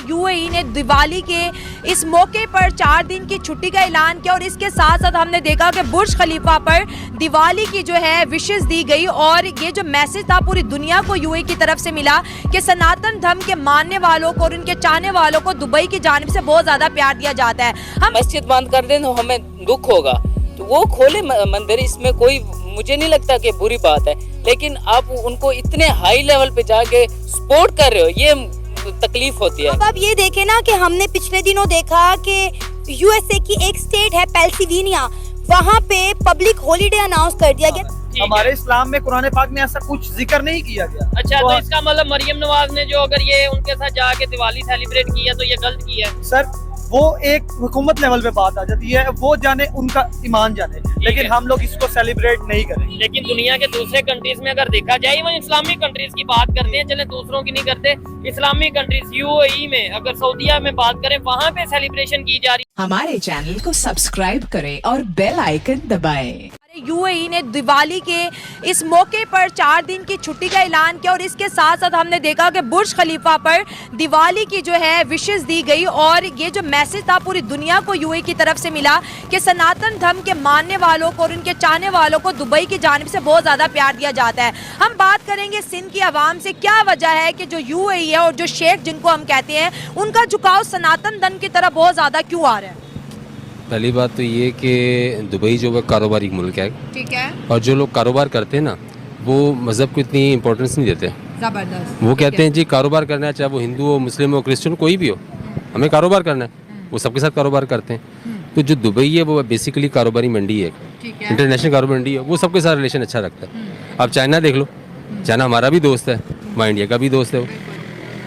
UAE ने दिवाली के इस मौके पर 4 दिन की छुट्टी का ऐलान किया और इसके साथ साथ हमने देखा कि बुर्ज खलीफा पर दिवाली की जो है विशेस दी गई और ये जो मैसेज था पूरी दुनिया को यूएई की तरफ से मिला कि सनातन धर्म के मानने वालों को और उनके चाहने वालों को दुबई की जानिब से बहुत ज्यादा प्यार दिया जाता है। हम मस्जिद बंद कर दें तो हमें दुख होगा, तो वो खोले मंदिर, इसमें कोई मुझे नहीं लगता कि बुरी बात है, लेकिन आप उनको इतने हाई लेवल पे जाके सपोर्ट कर रहे हो, ये तकलीफ होती है। अब आप ये देखें ना कि हमने पिछले दिनों देखा कि यूएसए की एक स्टेट है पेंसिल्वेनिया, वहाँ पे पब्लिक हॉलीडे अनाउंस कर दिया गया। हमारे इस्लाम में कुरान पाक में ऐसा कुछ जिक्र नहीं किया गया। अच्छा, तो इसका मतलब मरियम नवाज ने जो अगर ये उनके साथ जाके दिवाली सेलिब्रेट किया तो ये गलत किया है? सर वो एक हुकूमत लेवल पे बात आ जाती है, वो जाने, उनका ईमान जाने, लेकिन हम लोग इसको सेलिब्रेट नहीं करेंगे। लेकिन दुनिया के दूसरे कंट्रीज में अगर देखा जाए, इवन इस्लामिक कंट्रीज की बात करते हैं, चले दूसरों की नहीं करते, इस्लामिक कंट्रीज यूएई में, अगर सऊदीया में बात करें, वहाँ पे सेलिब्रेशन की जा रही है। हमारे चैनल को सब्सक्राइब करें और बेल आइकन दबाएं। यूएई ने दिवाली के इस मौके पर 4 दिन की छुट्टी का ऐलान किया और इसके साथ साथ हमने देखा कि बुर्ज खलीफा पर दिवाली की जो है विशेस दी गई और ये जो मैसेज था पूरी दुनिया को यूएई की तरफ से मिला कि सनातन धर्म के मानने वालों को और उनके चाहने वालों को दुबई की जानिब से बहुत ज़्यादा प्यार दिया जाता है। हम बात करेंगे सिंध की आवाम से, क्या वजह है कि जो यूएई है और जो शेख जिनको हम कहते हैं, उनका झुकाव सनातन धर्म की तरफ बहुत ज़्यादा क्यों आ रहा है? पहली बात तो ये कि दुबई जो है कारोबारी मुल्क है, ठीक है, और जो लोग कारोबार करते हैं ना, वो मज़हब को इतनी इम्पोर्टेंस नहीं देते। जबरदस्त। वो कहते हैं जी कारोबार करना है, चाहे वो हिंदू हो, मुस्लिम हो, क्रिश्चियन, कोई भी हो, हमें कारोबार करना है। वो सबके साथ कारोबार करते हैं। तो जो दुबई है वो बेसिकली कारोबारी मंडी है, इंटरनेशनल कारोबारी मंडी है, वो सबके साथ रिलेशन अच्छा रखता है। अब चाइना देख लो, चाइना हमारा भी दोस्त है, वहाँ इंडिया का भी दोस्त है,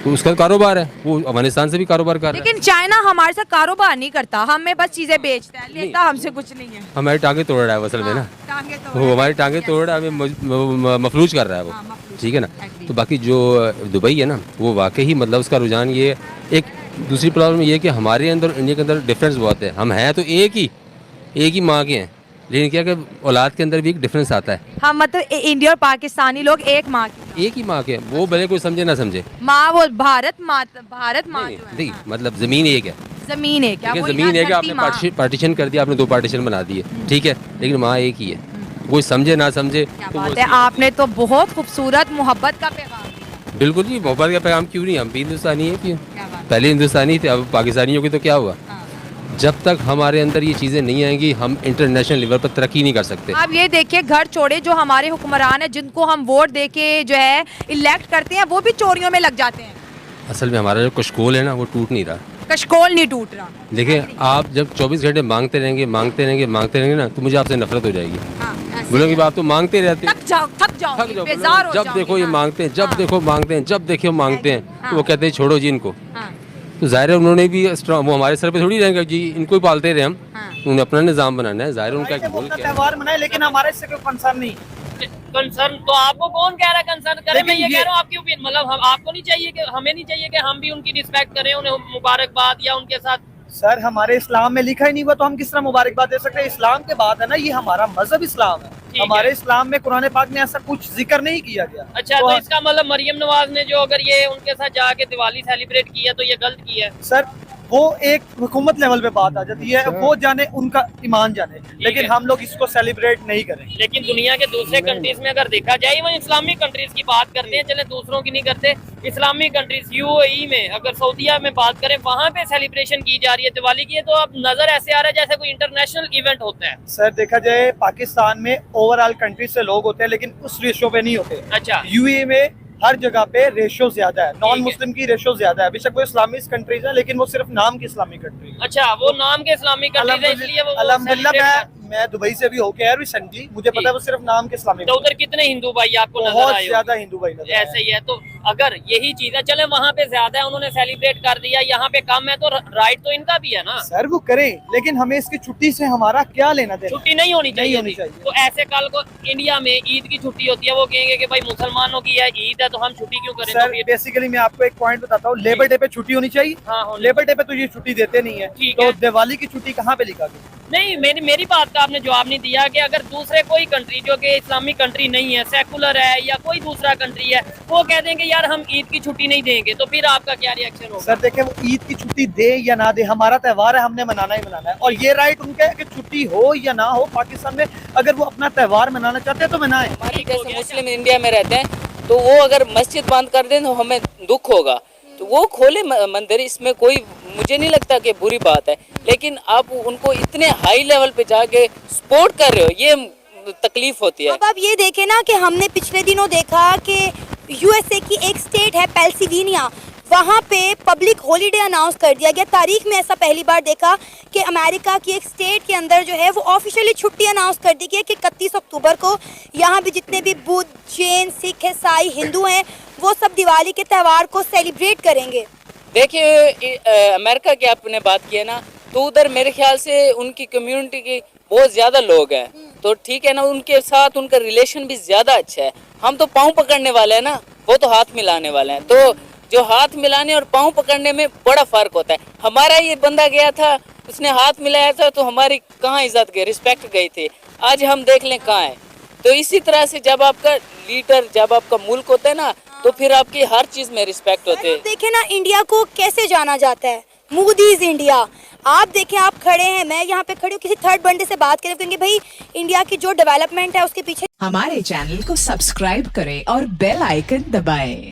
तो उसका कारोबार है, वो अफगानिस्तान से भी कारोबार कर रहा है। लेकिन चाइना हमारे साथ कारोबार नहीं करता, हमें बस चीजें बेचता है, लेता हमसे कुछ नहीं है। हमारी टांगे तोड़ रहा है असल में ना, वो हमारी टांगे तोड़ रहा है, हमें मफलूज कर रहा है वो, ठीक है ना। तो बाकी जो दुबई है ना, वो वाकई ही मतलब उसका रुझान ये, एक दूसरी प्रॉब्लम ये है कि हमारे अंदर इंडिया के अंदर डिफरेंस बहुत है। हम हैं तो एक ही माँ के हैं, लेकिन क्या कि औलाद के अंदर भी एक डिफरेंस आता है। हम मतलब इंडिया और पाकिस्तानी लोग एक माँ ही माँ के, वो भले कोई समझे ना समझे, माँ वो भारत माँ जो है। देखिए मतलब जमीन एक है, जमीन है क्या? जमीन एक है, आपने पार्टीशन कर दिया, आपने 2 पार्टीशन बना दिए, ठीक है, लेकिन माँ एक ही है, कोई समझे ना समझे। क्या बात है, आपने तो बहुत खूबसूरत मोहब्बत का पैगाम दिया। बिल्कुल जी, मोहब्बत का पैगाम क्यों नहीं, हम भी हिंदुस्तानी है, क्यों पहले हिंदुस्तानी थे, अब पाकिस्तानियों की तो क्या हुआ। जब तक हमारे अंदर ये चीज़ें नहीं आएंगी, हम इंटरनेशनल लेवल पर तरक्की नहीं कर सकते। आप ये देखिए, घर छोड़े जो हमारे हुक्मरान हैं, जिनको हम वोट देके जो है इलेक्ट करते हैं, वो भी चोरियों में लग जाते हैं। असल में हमारा जो कशकोल है ना, वो टूट नहीं रहा, कशकोल नहीं टूट रहा। देखिए आप जब 24 घंटे मांगते रहेंगे ना, तो मुझे आपसे नफरत हो जाएगी। बोलोगे आप तो मांगते रहते हैं, थक जाओ, बेजार हो जब जाओगे देखो ये यहाँ। मांगते हैं, जब देखो मांगते हैं, जब देखो मांगते हैं, तो वो कहते हैं छोड़ो जी इनको। हाँ। तो जाहिर है उन्होंने भी वो हमारे सर पे थोड़ी रहेंगे जी, इनको ही पालते रहे हम, उन्हें अपना निज़ाम बनाना है, जाहिर है उनका एक मुल्क है। त्योहार मनाए, लेकिन हमारे इससे कोई कंसर्न नहीं। कंसर्न तो आपको कौन कह रहा है कंसर्न करें? मैं ये कह रहा हूँ आपकी ओपिनियन, मतलब हम आपको नहीं चाहिए कि हमें नहीं चाहिए कि हम भी उनकी रिस्पेक्ट करें, उन्हें मुबारकबाद या उनके साथ? सर हमारे इस्लाम में लिखा ही नहीं हुआ, तो हम किस तरह मुबारकबाद दे सकते हैं? इस्लाम के बाद है ना, ये हमारा मजहब इस्लाम है, हमारे इस्लाम में कुरान पाक में ऐसा कुछ जिक्र नहीं किया गया। अच्छा, तो इसका मतलब मरियम नवाज ने जो अगर ये उनके साथ जाके दिवाली सेलिब्रेट किया तो ये गलत किया है? सर वो एक हुकूमत लेवल पे बात आ जाती है, वो जाने, उनका ईमान जाने, लेकिन हम लोग इसको सेलिब्रेट नहीं करेंगे। लेकिन दुनिया के दूसरे कंट्रीज में अगर देखा जाए, इवन इस्लामिक कंट्रीज की बात करते हैं, चले दूसरों की नहीं करते, इस्लामिक कंट्रीज यूएई में, अगर सऊदीया में बात करें, वहाँ पे सेलिब्रेशन की जा रही है दिवाली की, तो अब नजर ऐसे आ रहा है जैसे कोई इंटरनेशनल इवेंट होता है। सर देखा जाए, पाकिस्तान में ओवरऑल कंट्री से लोग होते हैं, लेकिन उस रेशो पे नहीं होते। अच्छा, यूएई में हर जगह पे रेशो ज्यादा है, नॉन मुस्लिम की रेशो ज्यादा है। बेशक वो इस्लामिक कंट्रीज है, लेकिन वो सिर्फ नाम की इस्लामिक कंट्री है। अच्छा, वो नाम के इस्लामिक कंट्रीज है, इसलिए वो अल्हम्दुलिल्लाह मैं दुबई से भी होके आया रिसेंटली, मुझे पता है वो सिर्फ नाम के इस्लामिक। तो उधर कितने हिंदू भाई आपको नजर बहुत आए? ज्यादा हिंदू भाई नजर आए। ऐसे ही है, तो अगर यही चीज है, चले वहाँ पे ज्यादा है, उन्होंने सेलिब्रेट कर दिया, यहाँ पे कम है, तो राइट तो इनका भी है ना। सर वो करें, लेकिन हमें इसकी छुट्टी से हमारा क्या लेना देना? छुट्टी नहीं होनी चाहिए। तो ऐसे कल को इंडिया में ईद की छुट्टी होती है, वो कहेंगे कि भाई मुसलमानों की है ईद है, तो हम छुट्टी क्यों करें? सर बेसिकली मैं आपको एक पॉइंट बताता हूँ, लेबर डे पे छुट्टी होनी चाहिए। हाँ, लेबर डे पे तो ये छुट्टी देते नहीं है, तो दिवाली की छुट्टी कहाँ पे लिखा गया? नहीं, मेरी बात का आपने जवाब नहीं दिया कि अगर दूसरे कोई कंट्री जो कि इस्लामिक कंट्री नहीं है, सेकुलर है या कोई दूसरा कंट्री है, वो कह देंगे यार हम ईद की छुट्टी नहीं देंगे, तो फिर आपका क्या रिएक्शन होगा? सर देखें, वो ईद की छुट्टी दे या ना दे, हमारा त्योहार है, हमने मनाना ही मनाना है। और ये राइट उनका है कि छुट्टी हो या ना हो, पाकिस्तान में अगर वो अपना त्योहार मनाना चाहते हैं तो मनाएं। हमारे जैसे मुस्लिम इंडिया में रहते हैं तो वो अगर मस्जिद बंद कर दें तो हमें दुख होगा, तो वो खोले मंदिर, इसमें कोई मुझे नहीं लगता कि बुरी बात है। लेकिन आप उनको इतने हाई लेवल पे जाके सपोर्ट कर रहे हो, ये तकलीफ होती है। अब आप ये देखें ना कि हमने पिछले दिनों देखा कि यूएसए की एक स्टेट है पेंसिल्वेनिया, वहाँ पे पब्लिक हॉलीडे अनाउंस कर दिया गया। तारीख में ऐसा पहली बार देखा कि अमेरिका की एक स्टेट के अंदर जो है वो ऑफिशियली छुट्टी अनाउंस कर दी गई कि 31 अक्टूबर को यहाँ भी जितने भी बुद्ध, जैन, सिख, ईसाई, हिंदू हैं वो सब दिवाली के त्यौहार को सेलिब्रेट करेंगे। देखिए अमेरिका की आपने बात की है ना, तो उधर मेरे ख्याल से उनकी कम्युनिटी के बहुत ज़्यादा लोग हैं, तो ठीक है ना, उनके साथ उनका रिलेशन भी ज़्यादा अच्छा है। हम तो पाँव पकड़ने वाले हैं ना, वो तो हाथ मिलाने वाले हैं, तो जो हाथ मिलाने और पाँव पकड़ने में बड़ा फ़र्क होता है। हमारा ये बंदा गया था, उसने हाथ मिलाया था, तो हमारी कहाँ इज्जत गई, रिस्पेक्ट गई थी। आज हम देख लें कहाँ है। तो इसी तरह से जब आपका लीडर, जब आपका मुल्क होता है ना, तो फिर आपकी हर चीज़ में रिस्पेक्ट होती है। देखें ना, इंडिया को कैसे जाना जाता है, मूडीज इंडिया। आप देखें, आप खड़े हैं, मैं यहाँ पे खड़ी हूँ, किसी थर्ड बंदे से बात करें, क्योंकि भाई इंडिया की जो डेवलपमेंट है उसके पीछे हमारे चैनल को सब्सक्राइब करें और बेल आइकन दबाएं।